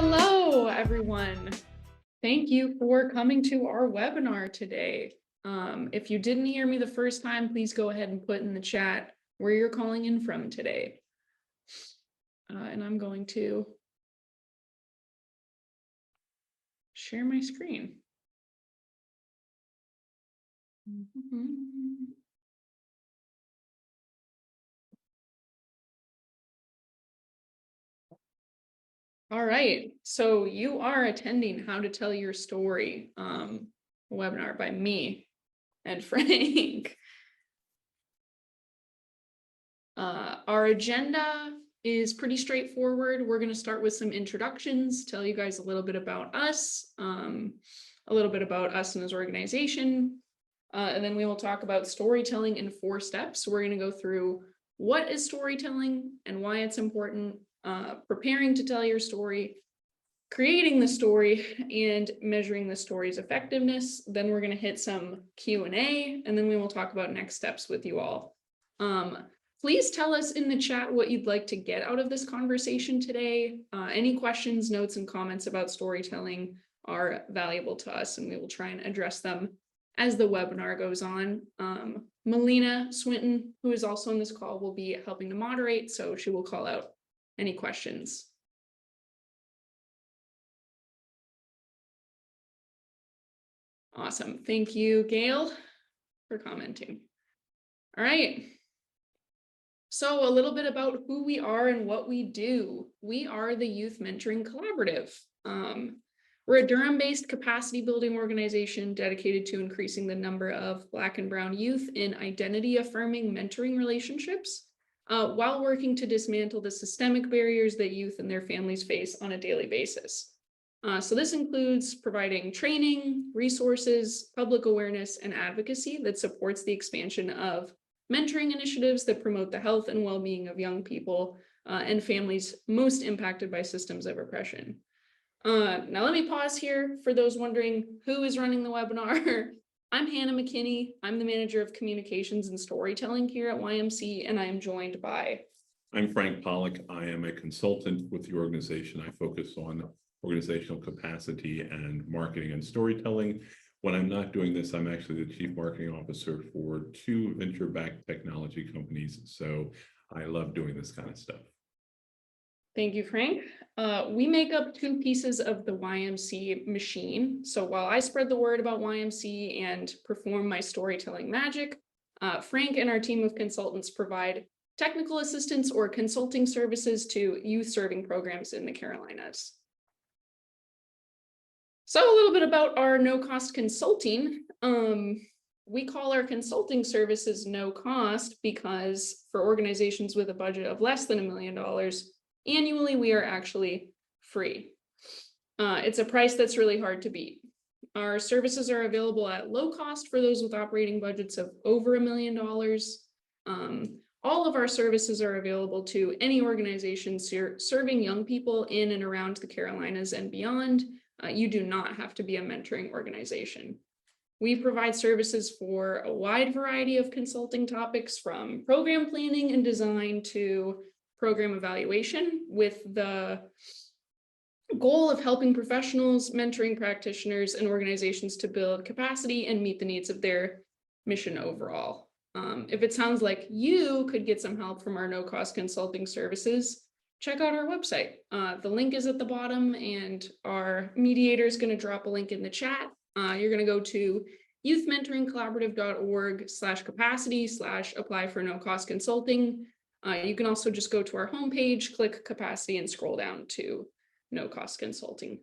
Hello, everyone. Thank you for coming to our webinar today. If you didn't hear me the first time, please go ahead and put in the chat where you're calling in from today. And I'm going to share my screen. All right, so you are attending How to Tell Your Story webinar by me and Frank. Our agenda is pretty straightforward. We're going to start with some introductions, tell you guys a little bit about us, and as organization, and then we will talk about storytelling in 4 steps. We're going to go through what is storytelling and why it's important, preparing to tell your story, creating the story, and measuring the story's effectiveness. Then we're going to hit some Q&A, and then we will talk about next steps with you all. Please tell us in the chat what you'd like to get out of this conversation today. Any questions, notes, and comments about storytelling are valuable to us, and we will try and address them as the webinar goes on. Melina Swinton, who is also on this call, will be helping to moderate, so she will call out any questions. Awesome. Thank you, Gail, for commenting. All right. So a little bit about who we are and what we do. We are the Youth Mentoring Collaborative. We're a Durham-based capacity building organization dedicated to increasing the number of Black and Brown youth in identity-affirming mentoring relationships, while working to dismantle the systemic barriers that youth and their families face on a daily basis. So this includes providing training, resources, public awareness, and advocacy that supports the expansion of mentoring initiatives that promote the health and well-being of young people and families most impacted by systems of oppression. Now let me pause here for those wondering who is running the webinar. I'm Hannah McKinney. I'm the Manager of Communications and Storytelling here at YMC, and I am joined by... I'm Frank Pollock. I am a consultant with the organization. I focus on organizational capacity and marketing and storytelling. When I'm not doing this, I'm actually the Chief Marketing Officer for 2 venture-backed technology companies. So I love doing this kind of stuff. Thank you, Frank. We make up 2 pieces of the YMC machine. So while I spread the word about YMC and perform my storytelling magic, Frank and our team of consultants provide technical assistance or consulting services to youth serving programs in the Carolinas. So a little bit about our no-cost consulting. We call our consulting services no cost because for organizations with a budget of less than $1 million annually, we are actually free. It's a price that's really hard to beat. Our services are available at low cost for those with operating budgets of over $1 million. All of our services are available to any organization serving young people in and around the Carolinas and beyond. You do not have to be a mentoring organization. We provide services for a wide variety of consulting topics, from program planning and design to program evaluation, with the goal of helping professionals, mentoring practitioners, and organizations to build capacity and meet the needs of their mission overall. If it sounds like you could get some help from our no-cost consulting services, check out our website. The link is at the bottom, and our mediator is going to drop a link in the chat. You're going to go to youthmentoringcollaborative.org/capacity/apply for no-cost consulting. You can also just go to our homepage, click capacity, and scroll down to no-cost consulting.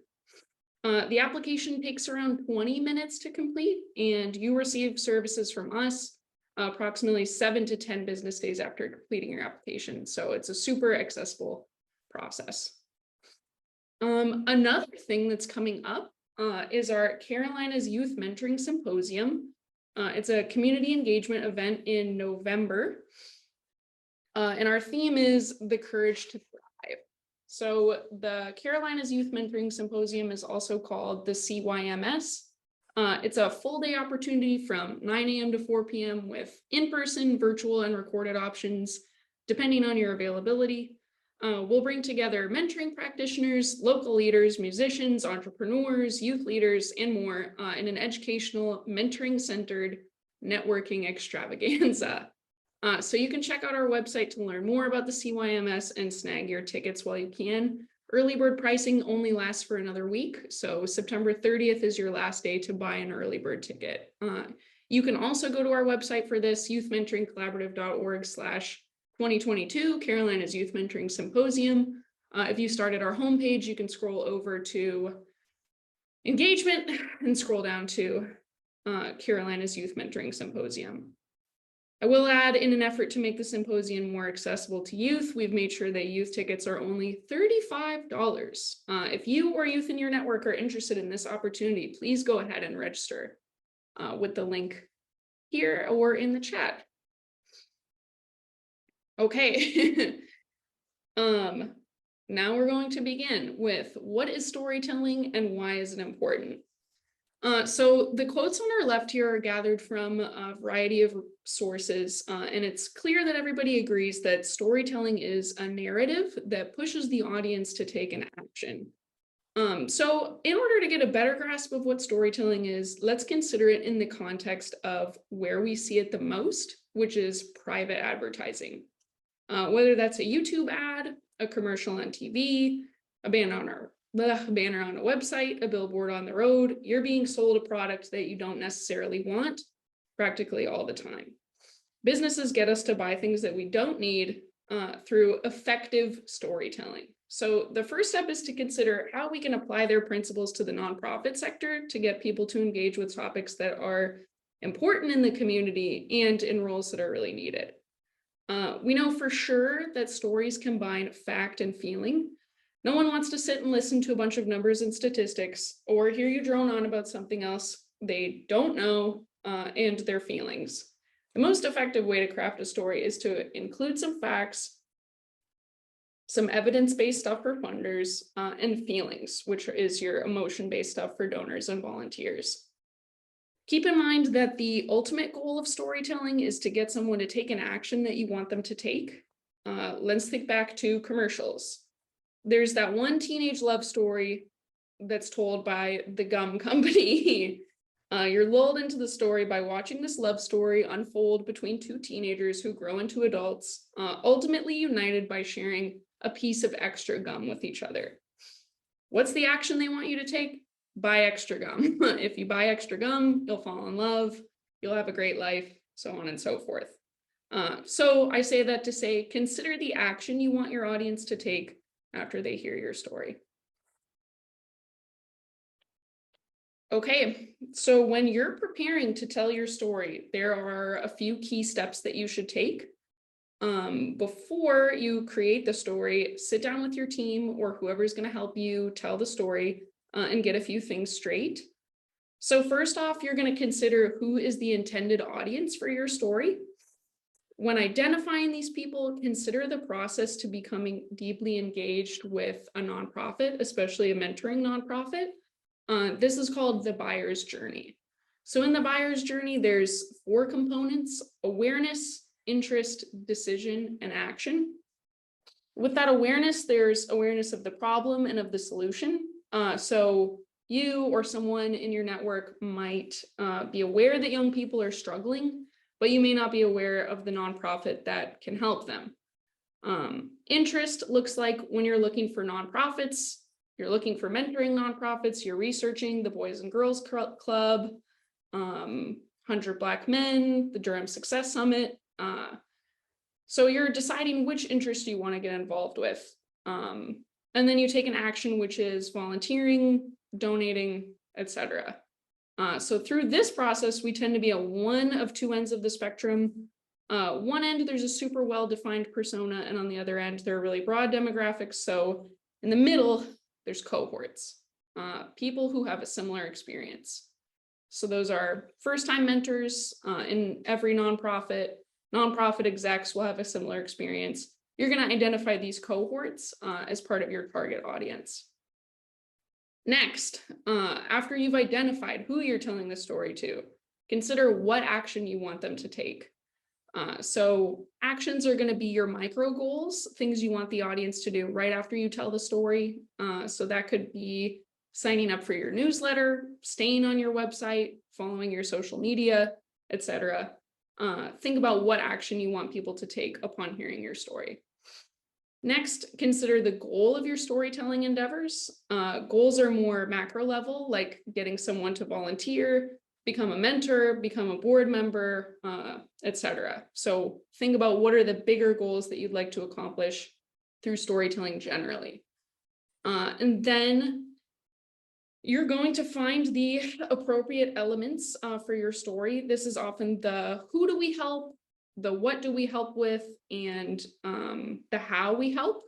The application takes around 20 minutes to complete, and you receive services from us approximately 7 to 10 business days after completing your application. So it's a super accessible process. Another thing that's coming up is our Carolinas Youth Mentoring Symposium. It's a community engagement event in November. And our theme is the courage to thrive. So the Carolinas Youth Mentoring Symposium is also called the CYMS. It's a full day opportunity from 9 a.m. to 4 p.m. with in-person, virtual, and recorded options, depending on your availability. We'll bring together mentoring practitioners, local leaders, musicians, entrepreneurs, youth leaders, and more in an educational, mentoring-centered networking extravaganza. So you can check out our website to learn more about the CYMS and snag your tickets while you can. Early bird pricing only lasts for another week, so September 30th is your last day to buy an early bird ticket. You can also go to our website for this, youthmentoringcollaborative.org/2022, Carolinas Youth Mentoring Symposium. If you start at our homepage, you can scroll over to engagement and scroll down to Carolinas Youth Mentoring Symposium. I will add, in an effort to make the symposium more accessible to youth, we've made sure that youth tickets are only $35. If you or youth in your network are interested in this opportunity, please go ahead and register with the link here or in the chat. Okay. Now we're going to begin with what is storytelling and why is it important? So the quotes on our left here are gathered from a variety of sources, and it's clear that everybody agrees that storytelling is a narrative that pushes the audience to take an action. So in order to get a better grasp of what storytelling is, let's consider it in the context of where we see it the most, which is private advertising. Whether that's a YouTube ad, a commercial on TV, a banner on a website, a billboard on the road, you're being sold a product that you don't necessarily want practically all the time. Businesses get us to buy things that we don't need through effective storytelling. So the first step is to consider how we can apply their principles to the nonprofit sector to get people to engage with topics that are important in the community and in roles that are really needed. We know for sure that stories combine fact and feeling. No one wants to sit and listen to a bunch of numbers and statistics or hear you drone on about something else they don't know and their feelings. The most effective way to craft a story is to include some facts, some evidence-based stuff for funders, and feelings, which is your emotion-based stuff for donors and volunteers. Keep in mind that the ultimate goal of storytelling is to get someone to take an action that you want them to take. Let's think back to commercials. There's that one teenage love story that's told by the gum company. You're lulled into the story by watching this love story unfold between two teenagers who grow into adults, ultimately united by sharing a piece of extra gum with each other. What's the action they want you to take? Buy extra gum. If you buy extra gum, you'll fall in love, you'll have a great life, so on and so forth. So I say that to say, consider the action you want your audience to take after they hear your story. Okay, so when you're preparing to tell your story, there are a few key steps that you should take. Before you create the story, sit down with your team or whoever's going to help you tell the story and get a few things straight. So first off, you're going to consider who is the intended audience for your story. When identifying these people, consider the process to becoming deeply engaged with a nonprofit, especially a mentoring nonprofit. This is called the buyer's journey. So in the buyer's journey, there's 4 components: awareness, interest, decision, and action. With that awareness, there's awareness of the problem and of the solution. So you or someone in your network might be aware that young people are struggling, but you may not be aware of the nonprofit that can help them. Interest looks like when you're looking for nonprofits, you're looking for mentoring nonprofits, you're researching the Boys and Girls Club, 100 Black Men, the Durham Success Summit. So you're deciding which interest you want to get involved with. And then you take an action, which is volunteering, donating, etc. So through this process, we tend to be at one of 2 ends of the spectrum. One end, there's a super well-defined persona, and on the other end, there are really broad demographics. So in the middle, there's cohorts, people who have a similar experience. So those are first-time mentors in every nonprofit. Nonprofit execs will have a similar experience. You're going to identify these cohorts as part of your target audience. Next, after you've identified who you're telling the story to, consider what action you want them to take. So actions are going to be your micro goals, things you want the audience to do right after you tell the story. So that could be signing up for your newsletter, staying on your website, following your social media, etc. Think about what action you want people to take upon hearing your story. Next, consider the goal of your storytelling endeavors. Goals are more macro level, like getting someone to volunteer, become a mentor, become a board member, etc. So think about what are the bigger goals that you'd like to accomplish through storytelling generally. And then you're going to find the appropriate elements for your story. This is often the who do we help, the what do we help with, and the how we help.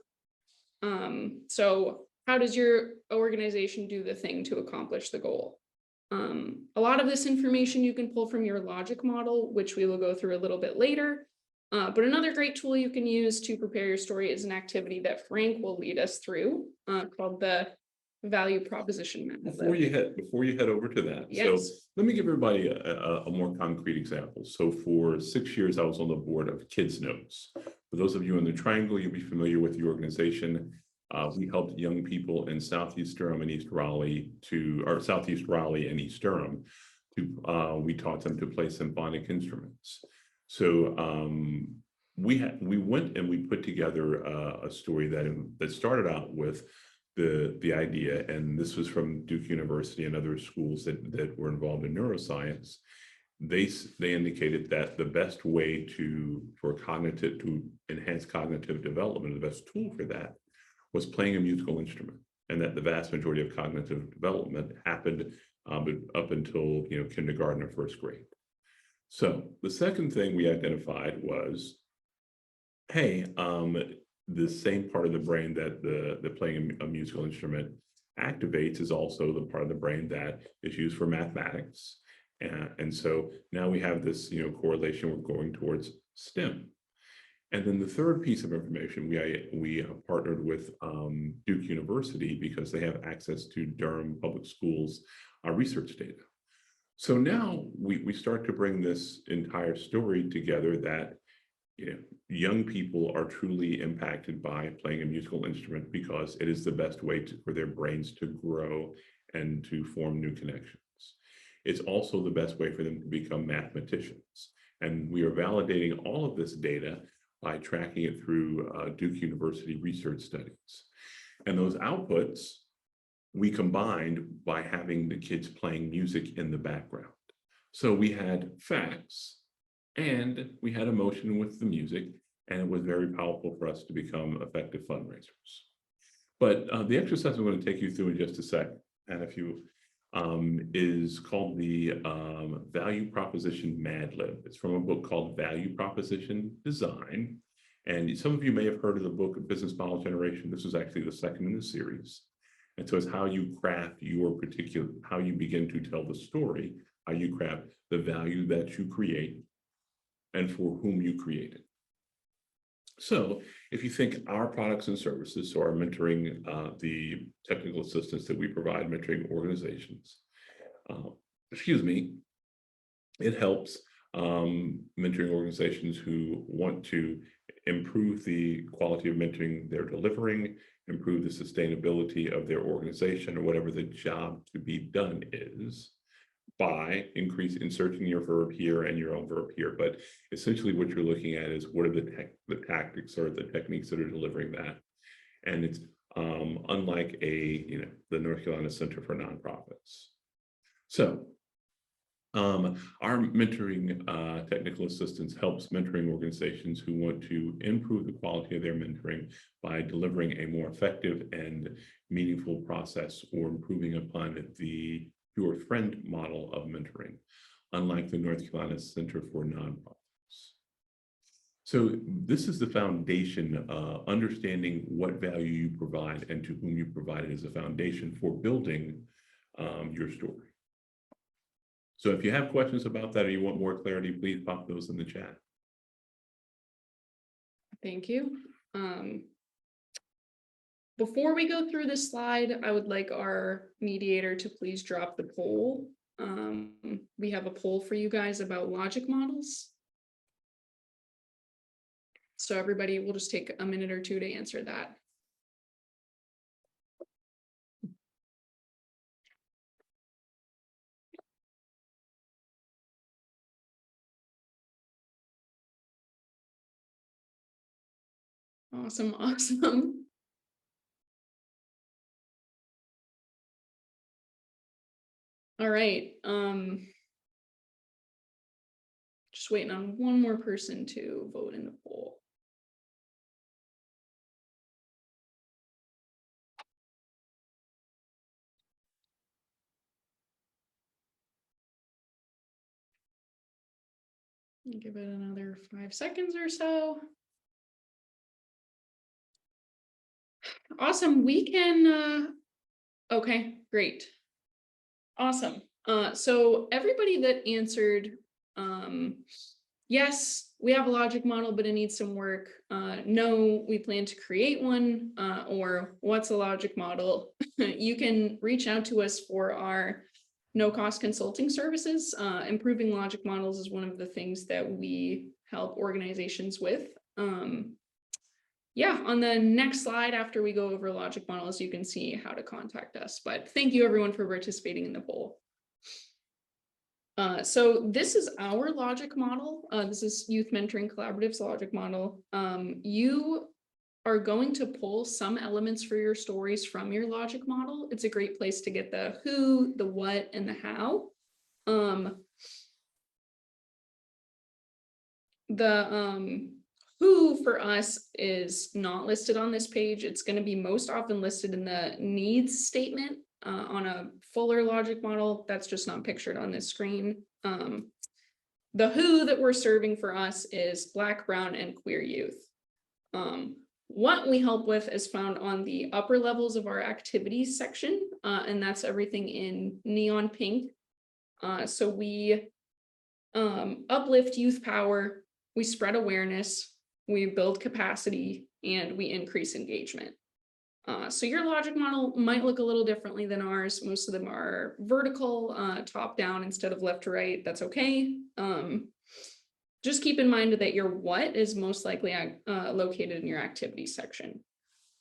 So how does your organization do the thing to accomplish the goal? A lot of this information you can pull from your logic model, which we will go through a little bit later. But another great tool you can use to prepare your story is an activity that Frank will lead us through called the value proposition map. Before you head over to that, yes. So let me give everybody a more concrete example. So for 6 years, I was on the board of Kids Notes. For those of you in the Triangle, you'll be familiar with the organization. We helped young people in Southeast Durham and East Raleigh Southeast Raleigh and East Durham we taught them to play symphonic instruments. So we went and we put together a story that started out with the idea, and this was from Duke University and other schools that were involved in neuroscience. They indicated that the best way to enhance cognitive development, the best tool for that was playing a musical instrument, and that the vast majority of cognitive development happened up until kindergarten or first grade. So the second thing we identified was, hey, the same part of the brain that the playing a musical instrument activates is also the part of the brain that is used for mathematics. And so now we have this correlation, we're going towards STEM. And then the third piece of information, we partnered with Duke University because they have access to Durham Public Schools research data. So now we start to bring this entire story together that young people are truly impacted by playing a musical instrument because it is the best way for their brains to grow and to form new connections. It's also the best way for them to become mathematicians. And we are validating all of this data by tracking it through Duke University research studies. And those outputs we combined by having the kids playing music in the background. So we had facts and we had emotion with the music, and it was very powerful for us to become effective fundraisers. But the exercise I'm going to take you through in just a second, and if you is called the Value Proposition Mad Lib. It's from a book called Value Proposition Design. And some of you may have heard of the book Business Model Generation. This is actually the second in the series. And so it's how you craft how you begin to tell the story, how you craft the value that you create and for whom you create it. So if you think our products and services, so our mentoring, the technical assistance that we provide mentoring organizations, it helps mentoring organizations who want to improve the quality of mentoring they're delivering, improve the sustainability of their organization or whatever the job to be done is, by inserting your verb here and your own verb here. But essentially what you're looking at is what are the tactics or the techniques that are delivering that. And it's unlike the North Carolina Center for Nonprofits. So our mentoring technical assistance helps mentoring organizations who want to improve the quality of their mentoring by delivering a more effective and meaningful process or improving upon the Your Friend model of mentoring, unlike the North Carolina Center for Nonprofits. So this is the foundation, understanding what value you provide and to whom you provide it as a foundation for building your story. So if you have questions about that or you want more clarity, please pop those in the chat. Thank you. Before we go through this slide, I would like our mediator to please drop the poll. We have a poll for you guys about logic models. So everybody, will just take a minute or two to answer that. Awesome, awesome. All right. Just waiting on one more person to vote in the poll. Give it another 5 seconds or so. Awesome. We can, okay, great. Awesome. So everybody that answered, yes, we have a logic model, but it needs some work. No, we plan to create one, or what's a logic model? You can reach out to us for our no-cost consulting services. Improving logic models is one of the things that we help organizations with. Yeah, on the next slide, after we go over logic models, you can see how to contact us. But thank you everyone for participating in the poll. So this is our logic model. This is Youth Mentoring Collaborative's logic model. You are going to pull some elements for your stories from your logic model. It's a great place to get the who, the what, and the how. Who for us is not listed on this page. It's going to be most often listed in the needs statement on a fuller logic model. That's just not pictured on this screen. The who that we're serving for us is Black, Brown, and queer youth. What we help with is found on the upper levels of our activities section, and that's everything in neon pink. So we uplift youth power, we spread awareness, we build capacity, and we increase engagement. So your logic model might look a little differently than ours. Most of them are vertical, top down instead of left to right. That's okay. Just keep in mind that your what is most likely located in your activity section.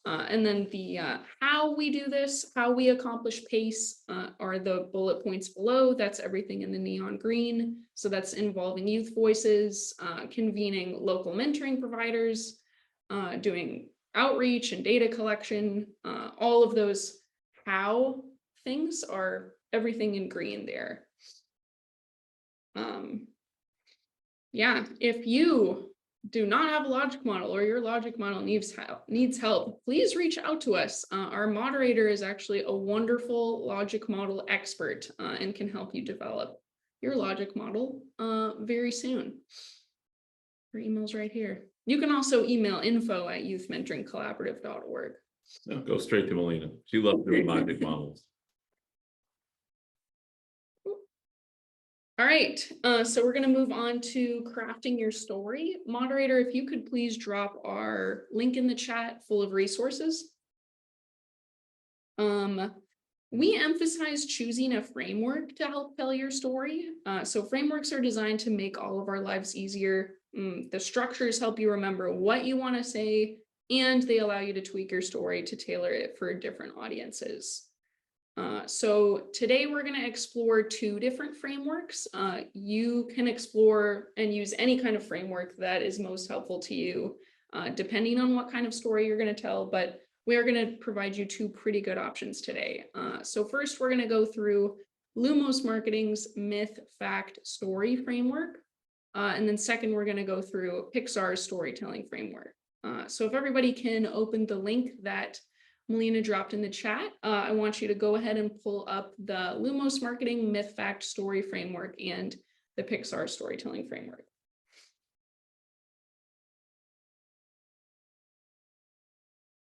And then the how we do this, how we accomplish PACE are the bullet points below. That's everything in the neon green. So that's involving youth voices, convening local mentoring providers, doing outreach and data collection. All of those how things are everything in green there. Yeah, if you do not have a logic model or your logic model needs help, please reach out to us. Our moderator is actually a wonderful logic model expert and can help you develop your logic model very soon. Her email's right here. You can also email info@youthmentoringcollaborative.org. No, go straight to Melina. She loves doing logic models. All right, so we're going to move on to crafting your story. Moderator, if you could please drop our link in the chat full of resources. We emphasize choosing a framework to help tell your story. So frameworks are designed to make all of our lives easier. The structures help you remember what you want to say, and they allow you to tweak your story to tailor it for different audiences. So today we're going to explore 2 different frameworks. You can explore and use any kind of framework that is most helpful to you, depending on what kind of story you're going to tell, but we are going to provide you 2 pretty good options today. So first, we're going to go through Lumos Marketing's Myth, Fact, Story framework. And then second, we're going to go through Pixar's storytelling framework. So if everybody can open the link that Melina dropped in the chat, I want you to go ahead and pull up the Lumos Marketing Myth, Fact, Story framework and the Pixar storytelling framework.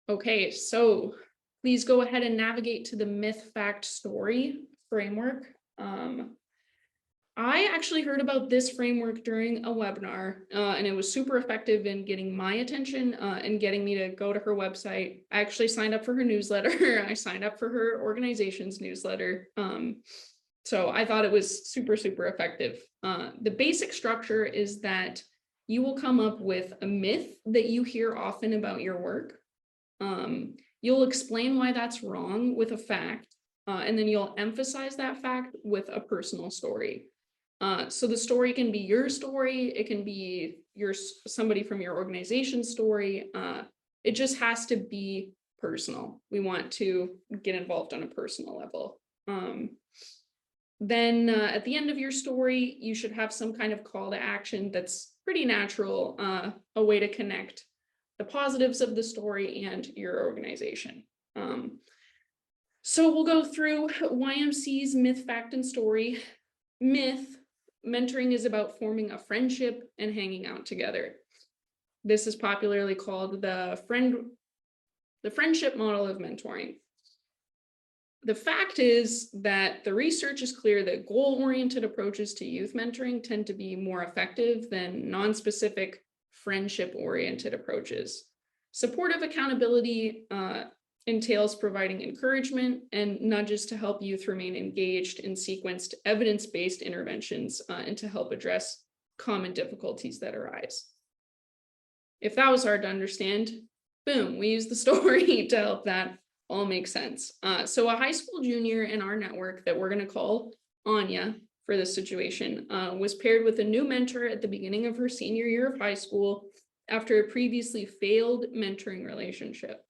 Okay, so please go ahead and navigate to the Myth, Fact, Story framework. I actually heard about this framework during a webinar, and it was super effective in getting my attention and getting me to go to her website. I actually signed up for her newsletter. I signed up for her organization's newsletter. So I thought it was super, super effective. The basic structure is that you will come up with a myth that you hear often about your work. You'll explain why that's wrong with a fact, and then you'll emphasize that fact with a personal story. So the story can be your story, it can be somebody from your organization's story. It just has to be personal. We want to get involved on a personal level. Then at the end of your story, you should have some kind of call to action that's pretty natural, a way to connect the positives of the story and your organization. So we'll go through YMC's myth, fact, and story. Myth: mentoring is about forming a friendship and hanging out together. This is popularly called the friendship model of mentoring. The fact is that the research is clear that goal-oriented approaches to youth mentoring tend to be more effective than non-specific friendship-oriented approaches. Supportive accountability entails providing encouragement and nudges to help youth remain engaged in sequenced evidence-based interventions and to help address common difficulties that arise. If that was hard to understand, boom, we use the story to help that all make sense. So a high school junior in our network that we're going to call Anya for this situation was paired with a new mentor at the beginning of her senior year of high school after a previously failed mentoring relationship.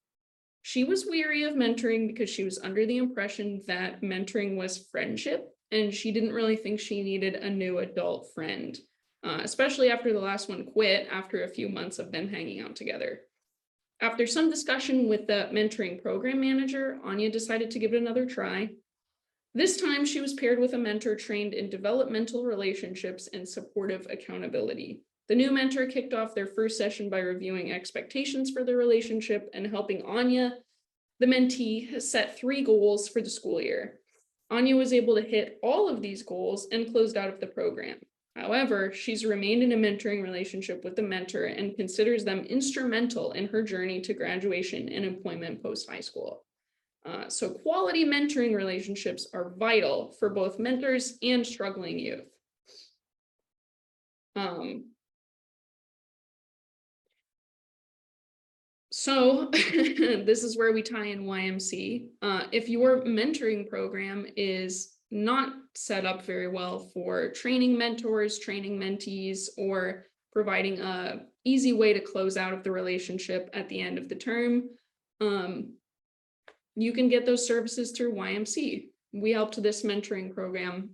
She was weary of mentoring because she was under the impression that mentoring was friendship, and she didn't really think she needed a new adult friend, especially after the last one quit after a few months of them hanging out together. After some discussion with the mentoring program manager, Anya decided to give it another try. This time, she was paired with a mentor trained in developmental relationships and supportive accountability. The new mentor kicked off their first session by reviewing expectations for the relationship and helping Anya, the mentee, set 3 goals for the school year. Anya was able to hit all of these goals and closed out of the program. However, she's remained in a mentoring relationship with the mentor and considers them instrumental in her journey to graduation and employment post-high school. So quality mentoring relationships are vital for both mentors and struggling youth. So this is where we tie in YMC. If your mentoring program is not set up very well for training mentors, training mentees, or providing a easy way to close out of the relationship at the end of the term, you can get those services through YMC. We helped this mentoring program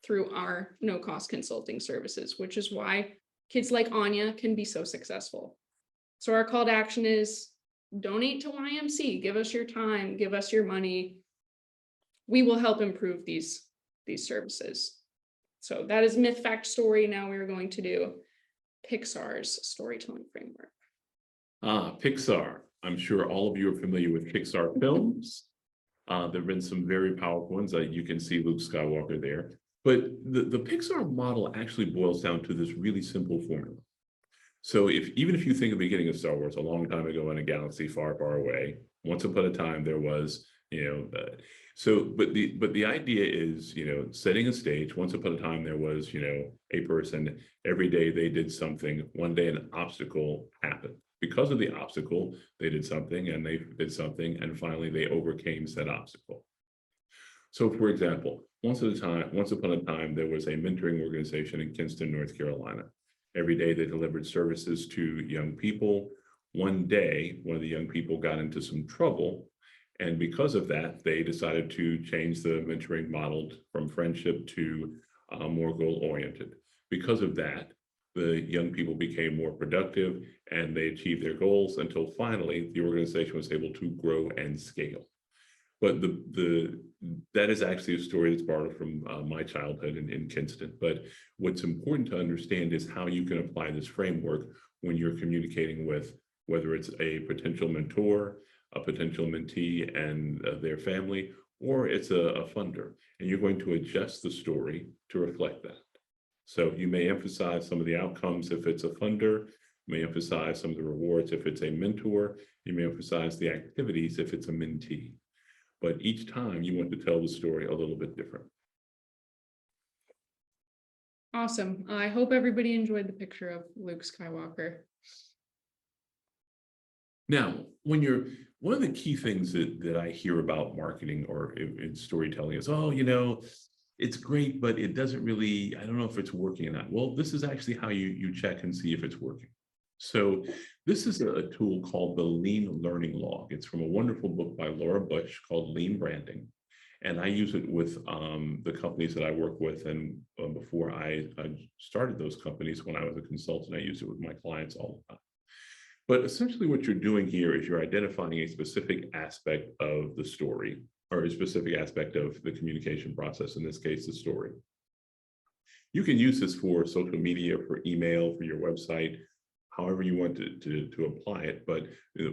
through our no-cost consulting services, which is why kids like Anya can be so successful. So our call to action is donate to YMC, give us your time, give us your money. We will help improve these services. So that is myth, fact, story. Now we're going to do Pixar's storytelling framework. Pixar. I'm sure all of you are familiar with Pixar films. There have been some very powerful ones. You can see Luke Skywalker there. But the Pixar model actually boils down to this really simple formula. So even if you think of the beginning of Star Wars, a long time ago in a galaxy far, far away, once upon a time there was, but the idea is, setting a stage. Once upon a time there was, a person. Every day they did something. One day an obstacle happened. Because of the obstacle, they did something, and they did something, and finally they overcame said obstacle. So, for example, once upon a time, there was a mentoring organization in Kinston, North Carolina. Every day they delivered services to young people. One day, one of the young people got into some trouble. And because of that, they decided to change the mentoring model from friendship to more goal-oriented. Because of that, the young people became more productive and they achieved their goals until finally the organization was able to grow and scale. But that is actually a story that's borrowed from my childhood in Kinston. But what's important to understand is how you can apply this framework when you're communicating with, whether it's a potential mentor, a potential mentee and their family, or it's a funder. And you're going to adjust the story to reflect that. So you may emphasize some of the outcomes if it's a funder, you may emphasize some of the rewards if it's a mentor, you may emphasize the activities if it's a mentee. But each time you want to tell the story a little bit different. Awesome. I hope everybody enjoyed the picture of Luke Skywalker. Now, one of the key things that I hear about marketing or in storytelling is, oh, it's great, but it doesn't really, I don't know if it's working or not. Well, this is actually how you check and see if it's working. So this is a tool called the Lean Learning Log. It's from a wonderful book by Laura Bush called Lean Branding. And I use it with the companies that I work with. And before I started those companies, when I was a consultant, I used it with my clients all the time. But essentially what you're doing here is you're identifying a specific aspect of the story or a specific aspect of the communication process, in this case, the story. You can use this for social media, for email, for your website, however you want to apply it. But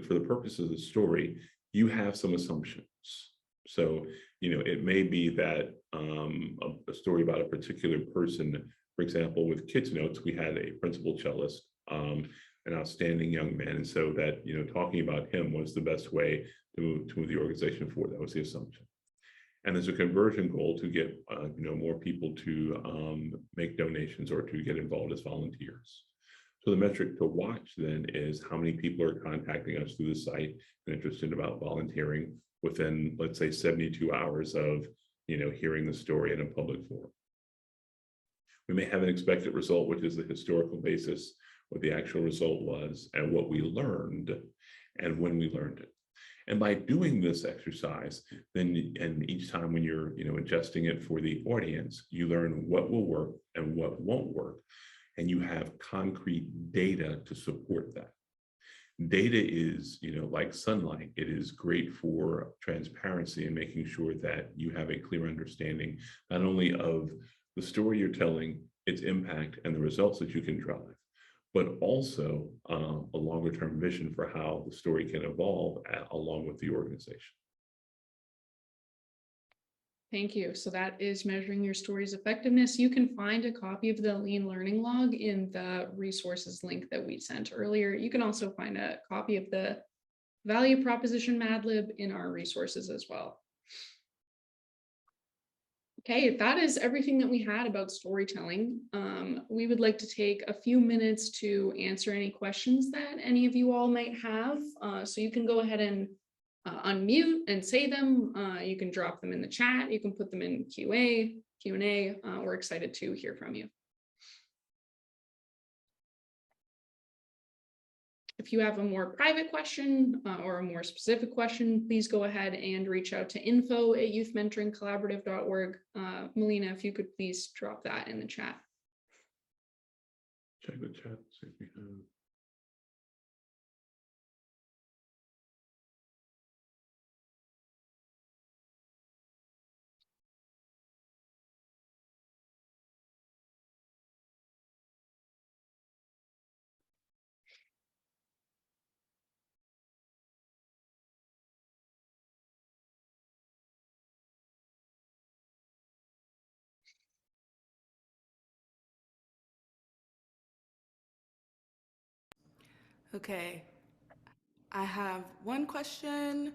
for the purpose of the story, you have some assumptions. So, it may be that a story about a particular person, for example, with Kids Notes, we had a principal cellist, an outstanding young man. And so that, talking about him was the best way to move the organization forward. That was the assumption. And there's a conversion goal to get, more people to make donations or to get involved as volunteers. So the metric to watch then is how many people are contacting us through the site and interested about volunteering within, let's say, 72 hours of, hearing the story in a public forum. We may have an expected result, which is the historical basis, what the actual result was, and what we learned, and when we learned it. And by doing this exercise, then, and each time when you're, adjusting it for the audience, you learn what will work and what won't work, and you have concrete data to support that. Data is, like sunlight. It is great for transparency and making sure that you have a clear understanding, not only of the story you're telling, its impact, and the results that you can drive, but also a longer term vision for how the story can evolve along with the organization. Thank you. So that is measuring your story's effectiveness. You can find a copy of the Lean Learning Log in the resources link that we sent earlier. You can also find a copy of the value proposition Mad Lib in our resources as well. Okay, that is everything that we had about storytelling. We would like to take a few minutes to answer any questions that any of you all might have. So you can go ahead and unmute and say them. You can drop them in the chat. You can put them in Q&A. We're excited to hear from you. If you have a more private question or a more specific question, please go ahead and reach out to info@youthmentoringcollaborative.org. Melina, if you could please drop that in the chat. Check the chat, see if we have. Okay, I have one question.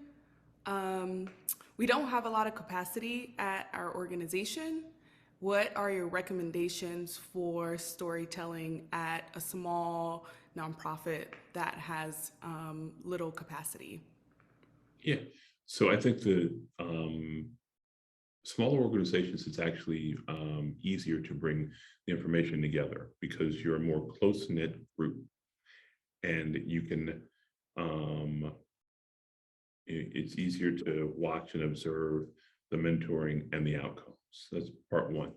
We don't have a lot of capacity at our organization. What are your recommendations for storytelling at a small nonprofit that has little capacity? Yeah, so I think the smaller organizations, it's actually easier to bring the information together because you're a more close-knit group, and you can it's easier to watch and observe the mentoring and the outcomes. That's part one.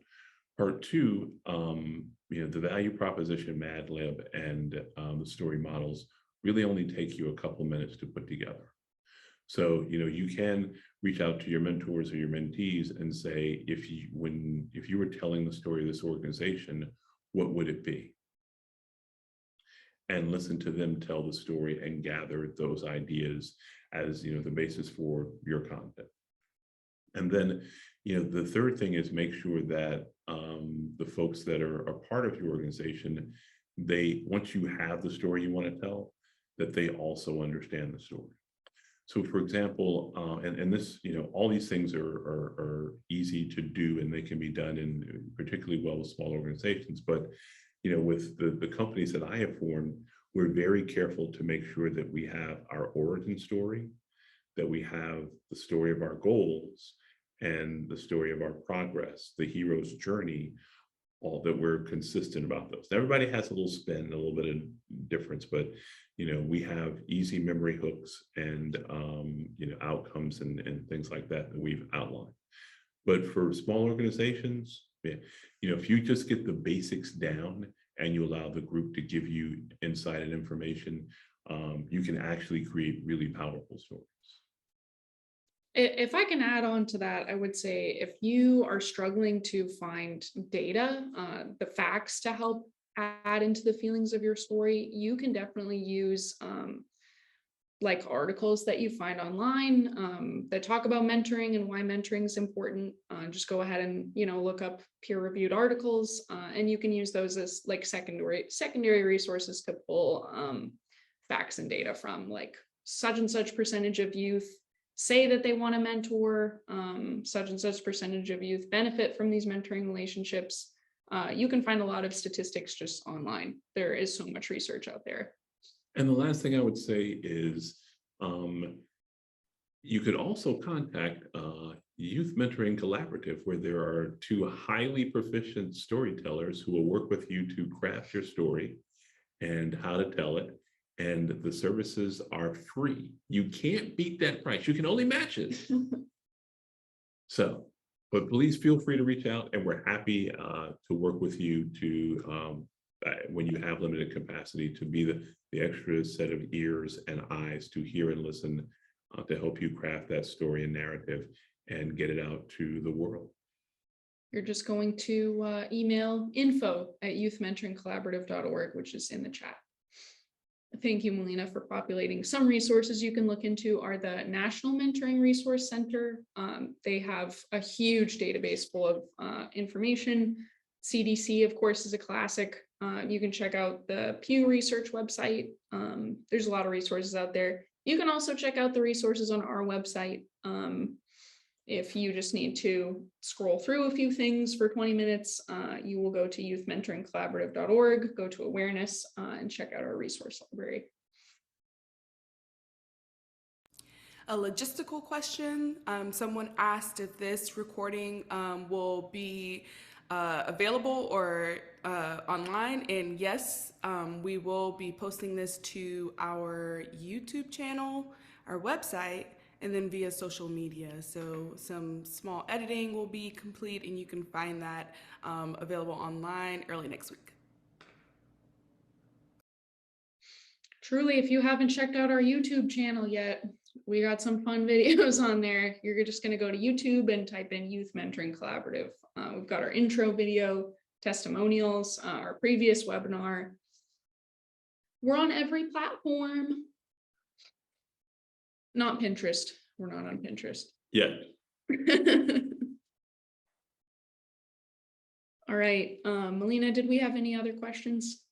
Part two, the value proposition Mad Lib and the story models really only take you a couple minutes to put together. So, you can reach out to your mentors or your mentees and say, if you were telling the story of this organization, what would it be? And listen to them tell the story and gather those ideas as, the basis for your content. And then, the third thing is make sure that the folks that are a part of your organization, once you have the story you want to tell, that they also understand the story. So for example, and this, all these things are easy to do, and they can be done in particularly well with small organizations. But, with the companies that I have formed, we're very careful to make sure that we have our origin story, that we have the story of our goals and the story of our progress, the hero's journey, all that we're consistent about those. Everybody has a little spin, a little bit of difference, but we have easy memory hooks and outcomes and things like that we've outlined. But for small organizations, if you just get the basics down and you allow the group to give you insight and information, you can actually create really powerful stories. If I can add on to that, I would say if you are struggling to find data, the facts to help add into the feelings of your story, you can definitely use like articles that you find online that talk about mentoring and why mentoring is important. Just go ahead and look up peer-reviewed articles, and you can use those as like secondary resources to pull facts and data from, like such and such percentage of youth say that they want to mentor, such and such percentage of youth benefit from these mentoring relationships. You can find a lot of statistics just online. There is so much research out there. And the last thing I would say is you could also contact Youth Mentoring Collaborative, where there are two highly proficient storytellers who will work with you to craft your story and how to tell it. And the services are free. You can't beat that price. You can only match it. So, but please feel free to reach out, and we're happy to work with you to, when you have limited capacity, to be the extra set of ears and eyes to hear and listen, to help you craft that story and narrative and get it out to the world. You're just going to email info@youthmentoringcollaborative.org, which is in the chat. Thank you, Melina, for populating. Some resources you can look into are the National Mentoring Resource Center. They have a huge database full of information. CDC, of course, is a classic. You can check out the Pew Research website. There's a lot of resources out there. You can also check out the resources on our website. If you just need to scroll through a few things for 20 minutes, you will go to youthmentoringcollaborative.org, go to awareness, and check out our resource library. A logistical question. Someone asked if this recording will be available or online, and yes, we will be posting this to our YouTube channel, our website, and then via social media. So some small editing will be complete, and you can find that available online early next week. Truly, if you haven't checked out our YouTube channel yet, we got some fun videos on there. You're just going to go to YouTube and type in Youth Mentoring Collaborative. We've got our intro video, testimonials, our previous webinar. We're on every platform. Not Pinterest. We're not on Pinterest. Yeah. All right. Melina, did we have any other questions?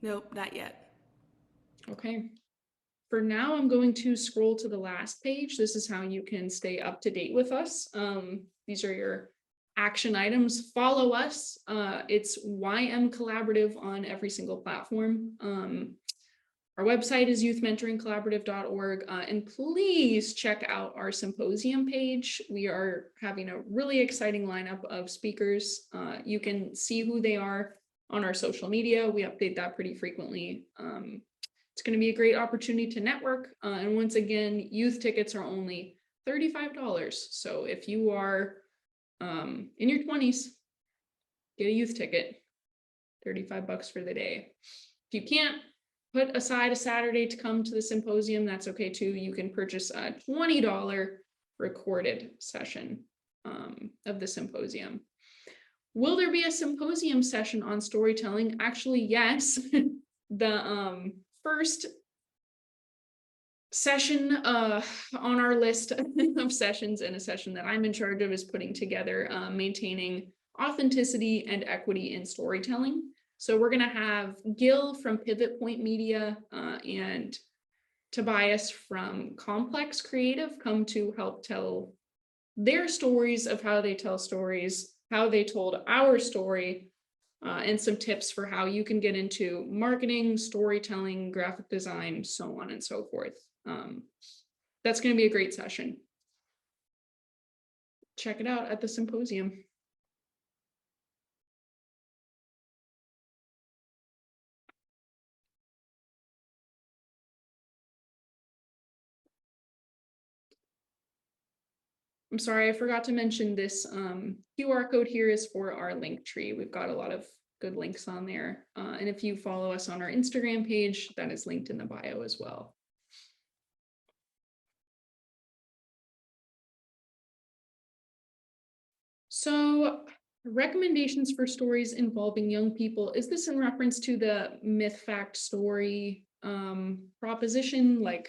Nope, not yet. Okay. For now, I'm going to scroll to the last page. This is how you can stay up to date with us. These are your action items. Follow us. It's YM Collaborative on every single platform. Our website is youthmentoringcollaborative.org, and please check out our symposium page. We are having a really exciting lineup of speakers. You can see who they are on our social media. We update that pretty frequently. It's going to be a great opportunity to network. And once again, youth tickets are only $35. So if you are in your 20s, get a youth ticket, $35 for the day. If you can't put aside a Saturday to come to the symposium, that's okay too. You can purchase a $20 recorded session of the symposium. Will there be a symposium session on storytelling? Actually, yes. The first session on our list of sessions, and a session that I'm in charge of, is putting together maintaining authenticity and equity in storytelling. So we're gonna have Gil from Pivot Point Media and Tobias from Complex Creative come to help tell their stories of how they tell stories, how they told our story, and some tips for how you can get into marketing, storytelling, graphic design, so on and so forth. That's going to be a great session. Check it out at the symposium. I'm sorry, I forgot to mention this QR code here is for our link tree. We've got a lot of good links on there. And if you follow us on our Instagram page, that is linked in the bio as well. So recommendations for stories involving young people. Is this in reference to the myth, fact, story proposition? Like,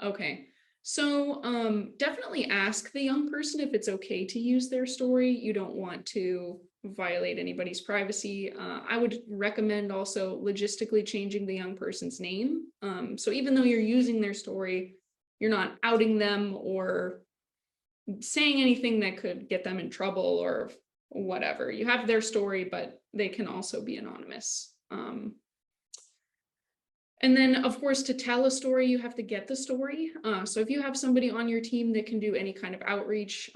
okay. So definitely ask the young person if it's okay to use their story. You don't want to violate anybody's privacy. I would recommend also logistically changing the young person's name. So even though you're using their story, you're not outing them or saying anything that could get them in trouble or whatever. You have their story, but they can also be anonymous. And then, of course, to tell a story, you have to get the story. So if you have somebody on your team that can do any kind of outreach,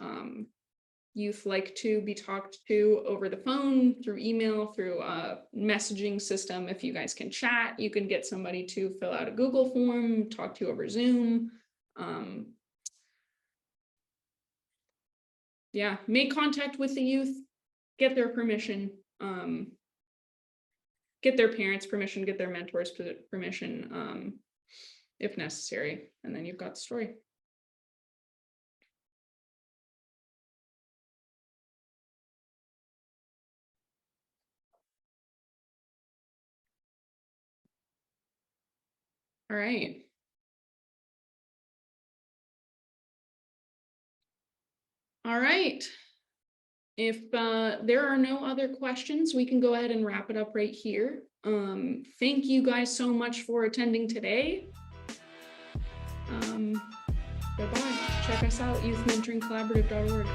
youth like to be talked to over the phone, through email, through a messaging system. If you guys can chat, you can get somebody to fill out a Google form, talk to you over Zoom. Yeah, make contact with the youth, get their permission, get their parents' permission, get their mentors' permission, if necessary, and then you've got the story. All right. All right. If there are no other questions, we can go ahead and wrap it up right here. Thank you guys so much for attending today. Bye-bye. Check us out, youthmentoringcollaborative.org.